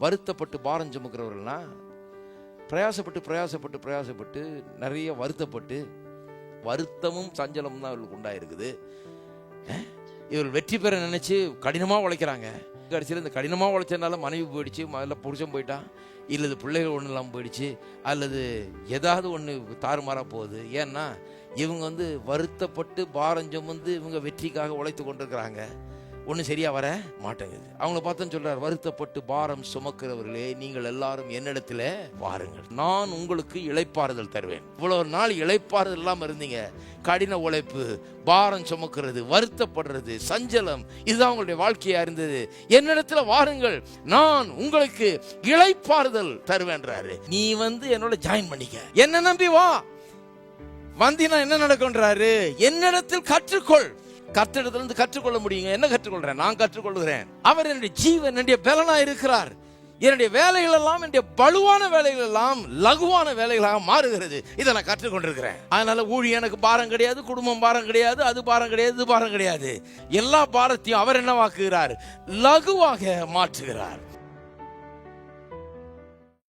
வருத்தப்பட்டு பாரம் சுமக்கிறவர்கள்னா பிரயாசப்பட்டு நிறைய வருத்தப்பட்டு, வருத்தமும் சஞ்சலமும் தான் இவர்களுக்கு உண்டாயிருக்குது. இவர்கள் வெற்றி பெற நினைச்சு கடினமா உழைக்கிறாங்க. கடைசியில் இந்த கடினமா உழைச்சதுனால மனைவி போயிடுச்சு, முதல்ல புருஷன் போயிட்டான், இல்லது பிள்ளைகள் ஒன்றும் இல்லாமல் போயிடுச்சு, அல்லது ஏதாவது ஒன்று தாறுமாறா போகுது. ஏன்னா இவங்க வருத்தப்பட்டு பாரம் சுமந்து இவங்க வெற்றிக்காக உழைத்து கொண்டிருக்கிறாங்க. ஒன்றும் சரியா வர மாட்டேங்குது. அவங்கள பார்த்தோன்னு சொல்றார், வருத்தப்பட்டு பாரம் சுமக்கிறவர்களே நீங்கள் எல்லாரும் என்னிடத்துல வாருங்கள், நான் உங்களுக்கு இளைப்பாறுதல் தருவேன். இவ்வளவு நாள் இளைப்பாறுதல் இல்லாம இருந்தீங்க. கடின உழைப்பு, பாரம் சுமக்கிறது, வருத்தப்படுறது, சஞ்சலம், இதுதான் உங்களுடைய வாழ்க்கையா இருந்தது. என்னிடத்துல வாருங்கள், நான் உங்களுக்கு இளைப்பாறுதல் தருவேன்றாரு. நீ என்னோட ஜாயின் பண்ணிக்க, என்ன நம்பி வா. வந்தினா என்ன நடக்கும்ன்றாரு, என்னிடத்தில் கற்றுக்கொள். கர்த்தரிடத்திலிருந்து கற்றுக்கொள்ள முடியுங்க. என்ன கற்றுக்கொள்றேன்? நான் கற்றுக்கொள்கிறேன். அவர் என்னுடைய ஜீவன், என்னுடைய பலனா இருக்கிறார். என்னுடைய வேலைகள் எல்லாம், என்னுடைய பலுவான வேலைகள் எல்லாம் லகுவான வேலைகளாக மாறுகிறது. இதை நான் கற்றுக்கொண்டிருக்கிறேன். அதனால ஊழியம் எனக்கு பாரம் கிடையாது, குடும்பம் பாரம் கிடையாது, அது பாரம் கிடையாது, இது பாரம் கிடையாது. எல்லா பாரத்தையும் அவர் என்னவாக்குகிறார்? லகுவாக மாற்றுகிறார்.